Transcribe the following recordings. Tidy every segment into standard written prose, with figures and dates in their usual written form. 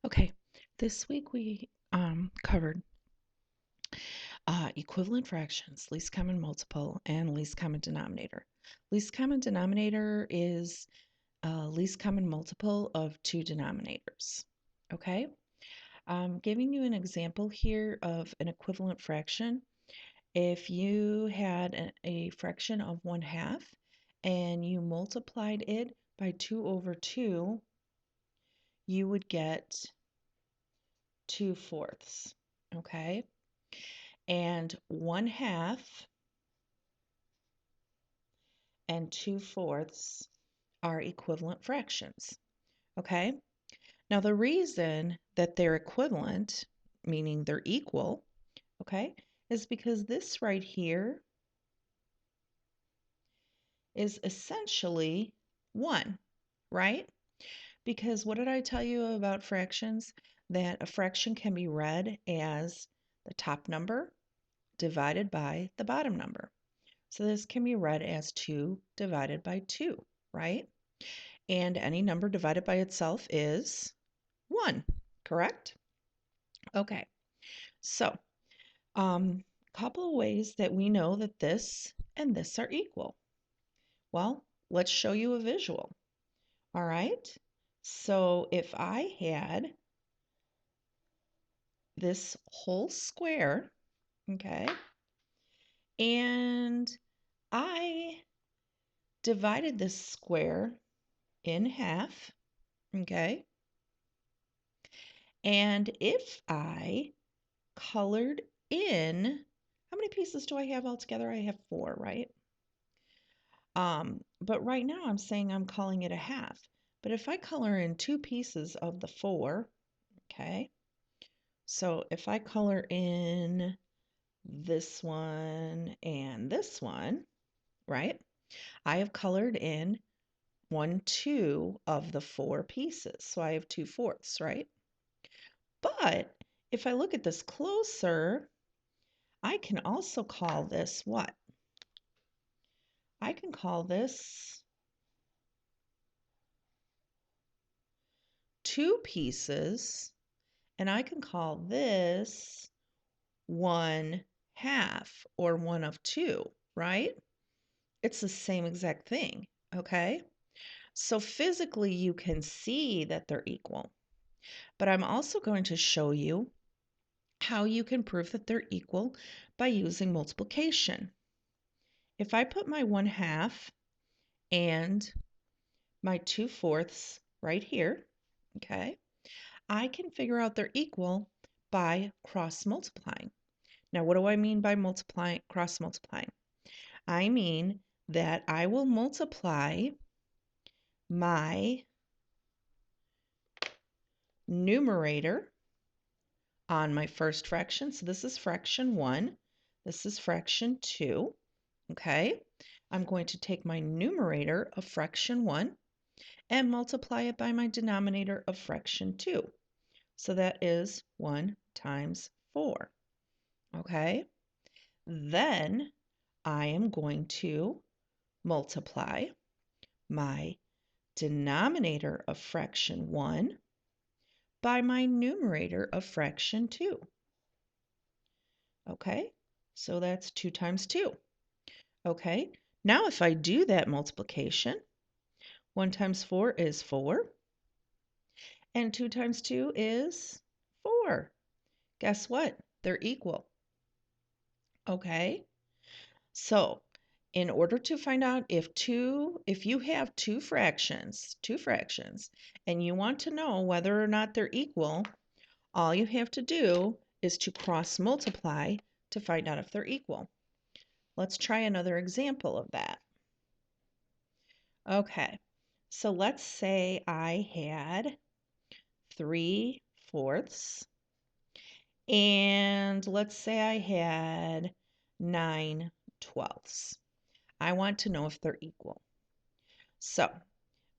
Okay, this week we covered equivalent fractions, least common multiple, and least common denominator. Least common denominator is least common multiple of two denominators. Okay, I'm giving you an example here of an equivalent fraction. If you had a fraction of 1/2 and you multiplied it by 2 over 2, you would get 2/4. Okay, and 1/2 and 2/4 are equivalent fractions. Okay, now the reason that they're equivalent, meaning they're equal, okay, is because this right here is essentially 1, right? Because what did I tell you about fractions? That a fraction can be read as the top number divided by the bottom number. So this can be read as 2 divided by 2, right? And any number divided by itself is 1, correct? Okay, so couple of ways that we know that this and this are equal. Well, let's show you a visual. All right, so if I had this whole square, okay, and I divided this square in half, okay, and if I colored in, how many pieces do I have altogether? I have 4, right? But right now I'm saying I'm calling it a half. But if I color in 2 pieces of the 4, okay, so if I color in this one and this one, right, I have colored in 1, 2 of the 4 pieces. So I have 2/4, right? But if I look at this closer, I can also call this what? I can call this 2 pieces, and I can call this 1/2 or 1 of 2, right? It's the same exact thing, okay? So physically you can see that they're equal, but I'm also going to show you how you can prove that they're equal by using multiplication. If I put my 1/2 and my 2/4 right here, okay, I can figure out they're equal by cross multiplying. Now, what do I mean by cross multiplying? I mean that I will multiply my numerator on my first fraction. So this is fraction 1. This is fraction 2. Okay. I'm going to take my numerator of fraction 1 and multiply it by my denominator of fraction 2. So that is 1 times 4. Okay. Then I am going to multiply my denominator of fraction 1 by my numerator of fraction 2. Okay, so that's 2 times 2. Okay, now if I do that multiplication, 1 times 4 is 4, and 2 times 2 is 4. Guess what? They're equal. Okay, so in order to find out if you have two fractions, and you want to know whether or not they're equal, all you have to do is to cross multiply to find out if they're equal. Let's try another example of that. Okay, so let's say I had 3/4, and let's say I had 9/12. I want to know if they're equal. So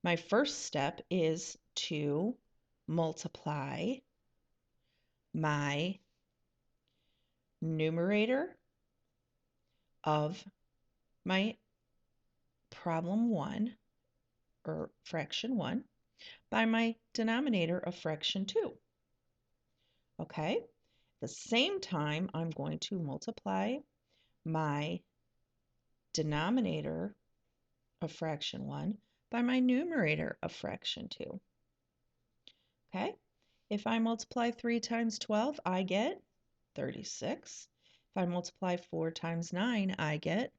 my first step is to multiply my numerator of my problem 1 or fraction 1 by my denominator of fraction 2. Okay? At the same time, I'm going to multiply my denominator of fraction 1 by my numerator of fraction 2. Okay? If I multiply 3 times 12, I get 36. If I multiply 4 times 9, I get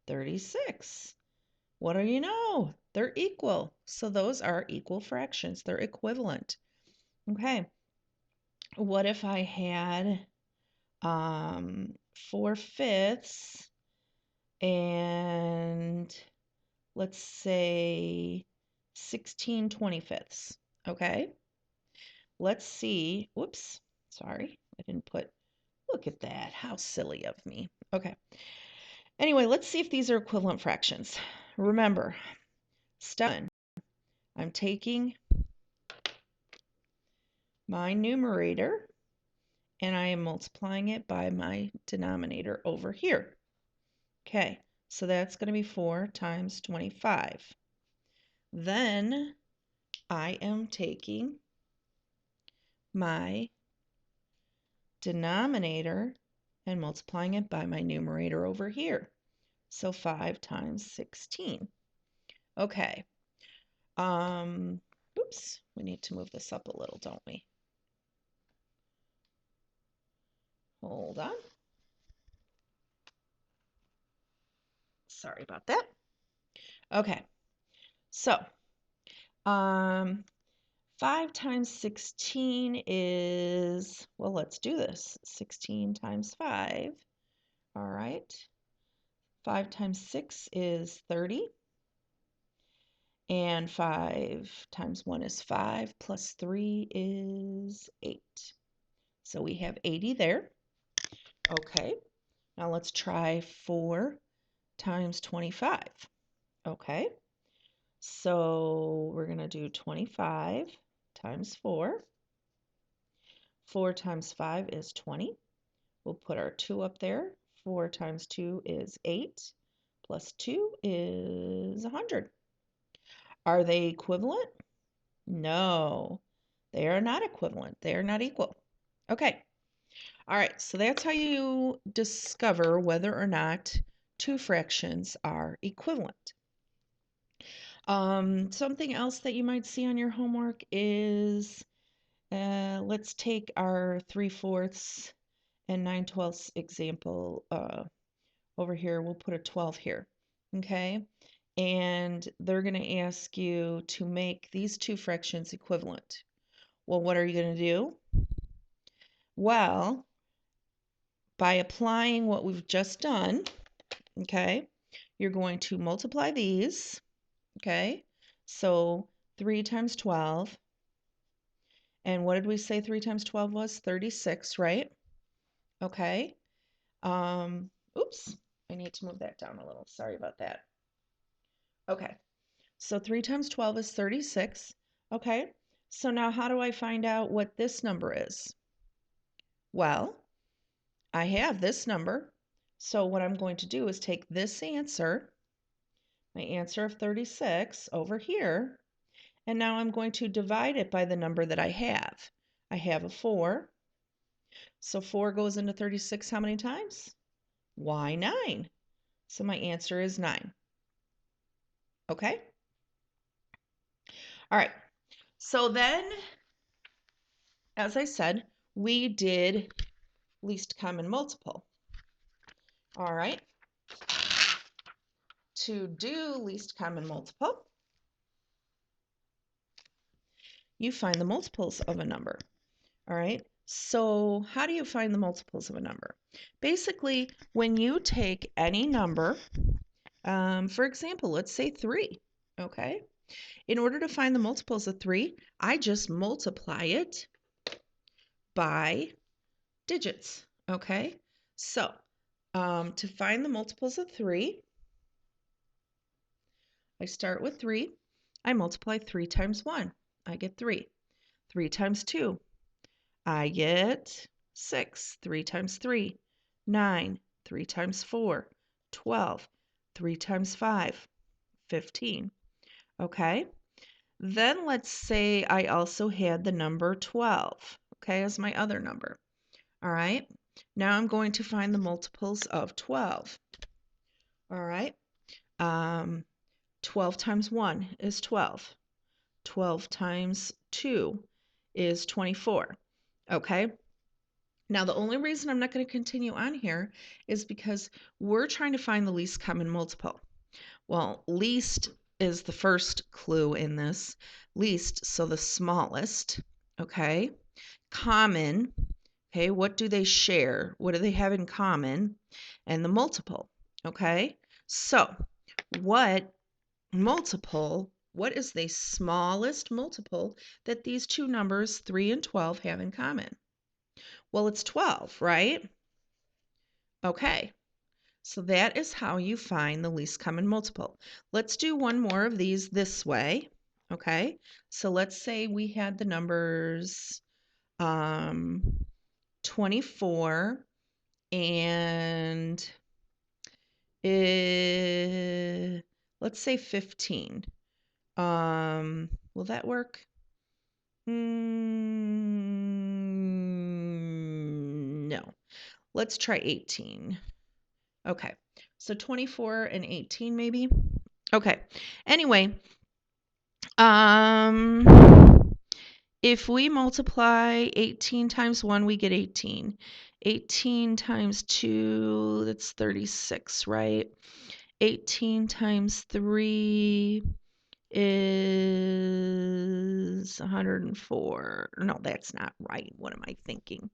36. What do you know? They're equal. So those are equal fractions. They're equivalent. Okay. What if I had 4/5 and let's say 16/25? Okay. Let's see. Whoops. Sorry. I didn't put. Look at that. How silly of me. Okay. Anyway, let's see if these are equivalent fractions. Remember, step 1, I'm taking my numerator and I am multiplying it by my denominator over here. Okay, so that's going to be 4 times 25. Then I am taking my denominator and multiplying it by my numerator over here. So 5 times 16. Okay. Oops, we need to move this up a little, don't we? Hold on. Sorry about that. Okay. So, 5 times 16 is, well, let's do this. 16 times 5. All right. 5 times 6 is 30. And 5 times 1 is 5, plus 3 is 8. So we have 80 there. Okay. Now let's try 4 times 25. Okay. So we're going to do 25 times 4. 4 times 5 is 20. We'll put our 2 up there. 4 times 2 is 8. Plus 2 is 100. Are they equivalent? No, they are not equivalent. They are not equal. Okay. All right. So that's how you discover whether or not two fractions are equivalent. Something else that you might see on your homework is let's take our 3/4 and 9/12 example over here. We'll put a 12 here. Okay. And they're going to ask you to make these two fractions equivalent. Well, what are you going to do? Well, by applying what we've just done, okay, you're going to multiply these, okay? So 3 times 12. And what did we say 3 times 12 was? 36, right? Okay. Oops, I need to move that down a little. Sorry about that. Okay. So 3 times 12 is 36. Okay. So now how do I find out what this number is? Well, I have this number. So what I'm going to do is take this answer, my answer of 36 over here, and now I'm going to divide it by the number that I have. I have a 4. So 4 goes into 36 how many times? Why 9? So my answer is 9. Okay? All right. So then, as I said, we did least common multiple. All right. To do least common multiple, you find the multiples of a number. All right. So how do you find the multiples of a number? Basically, when you take any number, for example, let's say 3. Okay. In order to find the multiples of 3, I just multiply it by digits. Okay. So to find the multiples of 3, I start with 3. I multiply 3 times 1. I get 3. 3 times 2. I get 6. 3 times 3. 9. 3 times 4. 12. 3 times 5. 15. Okay. Then let's say I also had the number 12. okay, as my other number. All right. Now I'm going to find the multiples of 12. All right. 12 times 1 is 12. 12 times 2 is 24. Okay. Now, the only reason I'm not going to continue on here is because we're trying to find the least common multiple. Well, least is the first clue in this. Least, so the smallest. Okay. Common. Okay, what do they share? What do they have in common? And the multiple. Okay, so what is the smallest multiple that these two numbers, 3 and 12, have in common? Well, it's 12, right? Okay, so that is how you find the least common multiple. Let's do one more of these this way. Okay, so let's say we had the numbers 24 and let's say 15. Will that work? No. Let's try 18. Okay. So 24 and 18 maybe. Okay. Anyway, if we multiply 18 times 1, we get 18. 18 times 2, that's 36, right? 18 times 3 is 104. No, that's not right. What am I thinking?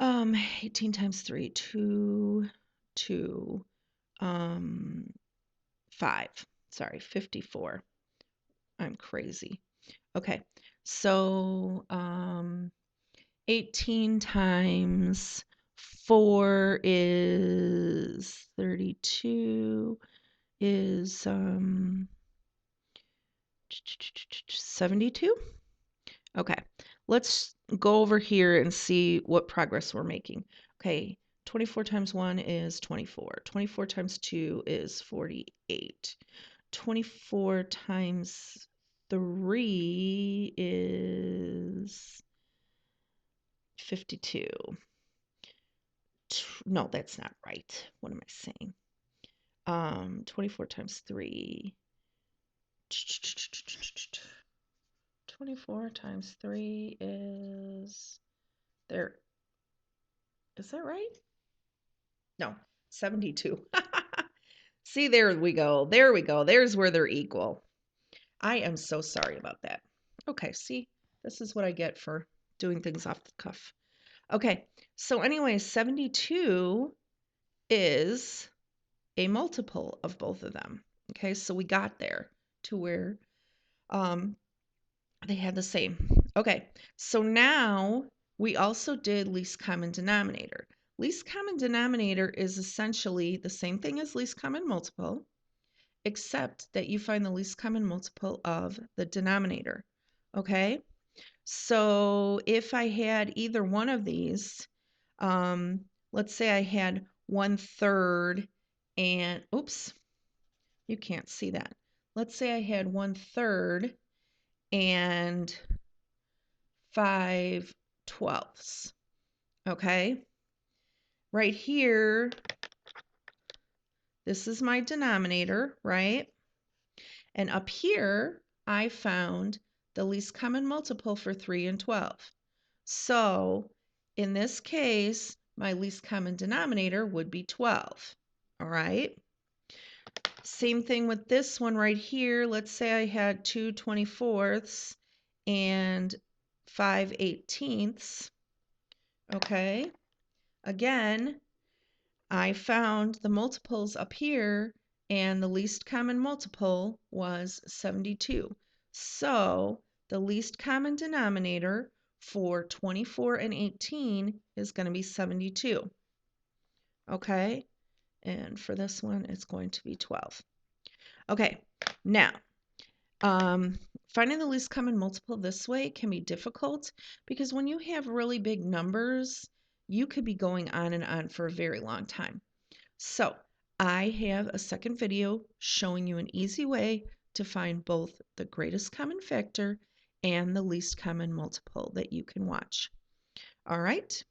18 times 3, 2, 2, 5. Sorry, 54. I'm crazy. Okay, so 18 times 4 is 32, is 72. Okay, let's go over here and see what progress we're making. Okay, 24 times 1 is 24. 24 times 2 is 48. 24 times 3 is 52. No, that's not right. What am I saying? 24 times 3. 24 times 3 is there. Is that right? No, 72. See, there we go. There we go. There's where they're equal. I am so sorry about that. Okay, see, this is what I get for doing things off the cuff. Okay, so anyway, 72 is a multiple of both of them. Okay, so we got there to where they had the same. Okay, so now we also did least common denominator. Least common denominator is essentially the same thing as least common multiple, except that you find the least common multiple of the denominator. Okay, so if I had either one of these, let's say I had 1/3 and, oops, you can't see that. Let's say I had 1/3 and 5/12. Okay, right here, this is my denominator, right? And up here, I found the least common multiple for 3 and 12. So in this case, my least common denominator would be 12. All right. Same thing with this one right here. Let's say I had 2 24ths and 5 18ths. Okay. Again, I found the multiples up here, and the least common multiple was 72. So the least common denominator for 24 and 18 is going to be 72. Okay, and for this one, it's going to be 12. Okay, now, finding the least common multiple this way can be difficult because when you have really big numbers, you could be going on and on for a very long time. So I have a second video showing you an easy way to find both the greatest common factor and the least common multiple that you can watch. All right.